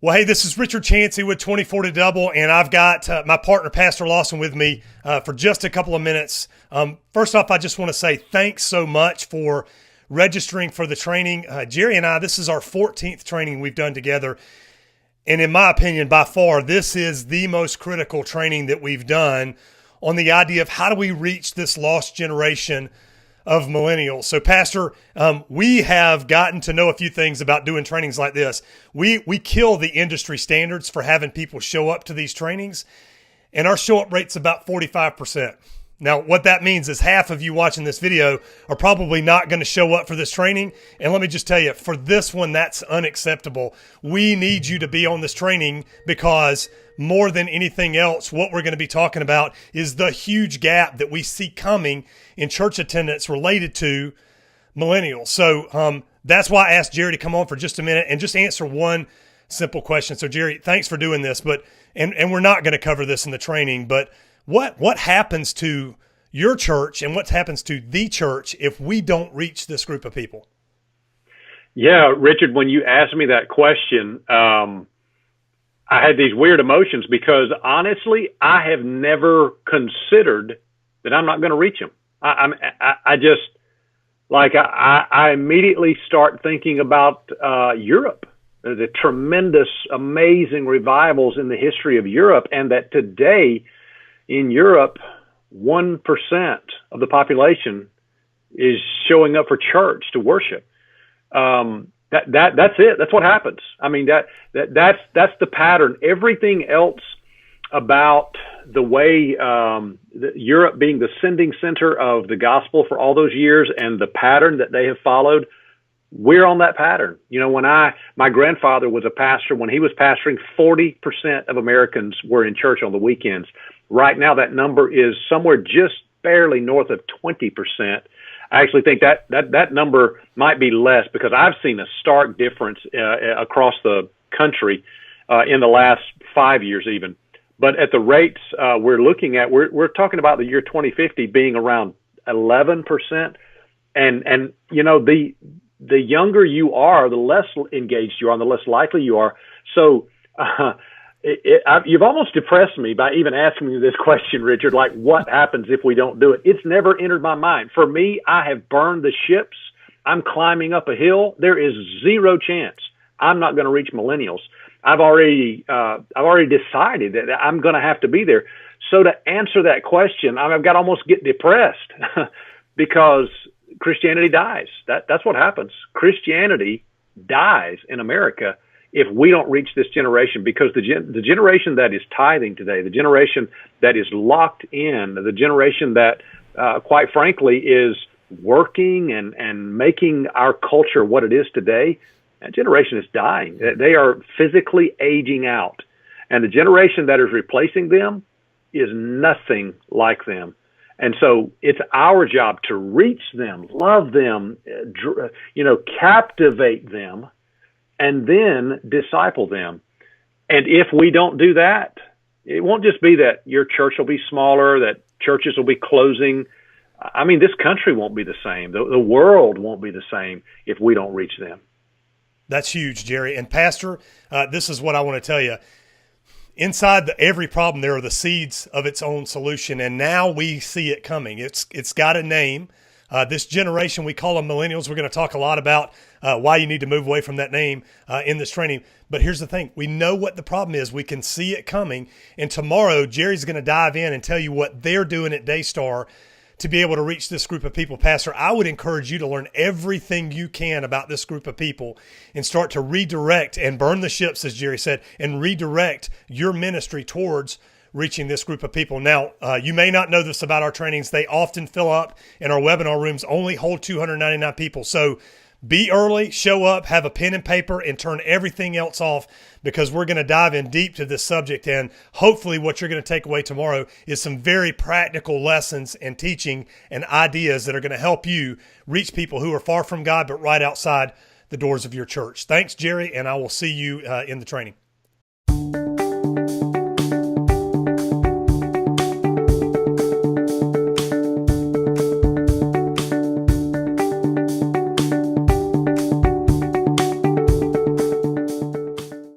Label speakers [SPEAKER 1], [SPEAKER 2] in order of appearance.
[SPEAKER 1] Well, hey, this is Richard Chansey with 24 to Double, and I've got my partner, Pastor Lawson, with me for just a couple of minutes. First off, I just want to say thanks so much for registering for the training. Jerry and I, this is our 14th training we've done together, and in my opinion, by far, this is the most critical training that we've done on the idea of how do we reach this lost generation of millennials. So, Pastor, we have gotten to know a few things about doing trainings like this. We kill the industry standards for having people show up to these trainings, and our show-up rate's about 45%. Now, what that means is half of you watching this video are probably not going to show up for this training. And let me just tell you, for this one, that's unacceptable. We need you to be on this training because more than anything else, what we're going to be talking about is the huge gap that we see coming in church attendance related to millennials. So that's why I asked Jerry to come on for just a minute and just answer one simple question. So, Jerry, thanks for doing this. But and we're not going to cover this in the training, but what happens to your church and what happens to the church if we don't reach this group of people?
[SPEAKER 2] Yeah, Richard, when you asked me that question, I had these weird emotions because honestly, I have never considered that I'm not going to reach them. I immediately start thinking about Europe, the tremendous, amazing revivals in the history of Europe, and that today in Europe, 1% of the population is showing up for church to worship. That's it. That's what happens. I mean, that's the pattern. Everything else about the way Europe being the sending center of the gospel for all those years and the pattern that they have followed, we're on that pattern. You know, when my grandfather was a pastor, when he was pastoring, 40% of Americans were in church on the weekends. Right now, that number is somewhere just barely north of 20%. I actually think that number might be less because I've seen a stark difference across the country in the last 5 years even. But at the rates we're looking at, we're talking about the year 2050 being around 11%. And you know, the younger you are, the less engaged you are, and the less likely you are. So you've almost depressed me by even asking me this question, Richard, like what happens if we don't do it? It's never entered my mind. For me, I have burned the ships. I'm climbing up a hill. There is zero chance I'm not going to reach millennials. I've already decided that I'm going to have to be there. So to answer that question, I've got to almost get depressed because Christianity dies. That's what happens. Christianity dies in America if we don't reach this generation, because the generation that is tithing today, the generation that is locked in, the generation that, quite frankly, is working and making our culture what it is today, that generation is dying. They are physically aging out. And the generation that is replacing them is nothing like them. And so it's our job to reach them, love them, captivate them, and then disciple them. And if we don't do that, it won't just be that your church will be smaller, that churches will be closing. I mean, this country won't be the same. The world won't be the same if we don't reach them.
[SPEAKER 1] That's huge, Jerry. And Pastor, this is what I want to tell you. Inside every problem, there are the seeds of its own solution, and now we see it coming. It's got a name. This generation, we call them millennials. We're going to talk a lot about why you need to move away from that name in this training. But here's the thing. We know what the problem is. We can see it coming. And tomorrow, Jerry's going to dive in and tell you what they're doing at Daystar to be able to reach this group of people. Pastor, I would encourage you to learn everything you can about this group of people and start to redirect and burn the ships, as Jerry said, and redirect your ministry towards reaching this group of people. Now, you may not know this about our trainings. They often fill up, and our webinar rooms only hold 299 people. So be early, show up, have a pen and paper, and turn everything else off, because we're going to dive in deep to this subject. And hopefully what you're going to take away tomorrow is some very practical lessons and teaching and ideas that are going to help you reach people who are far from God, but right outside the doors of your church. Thanks, Jerry, and I will see you in the training.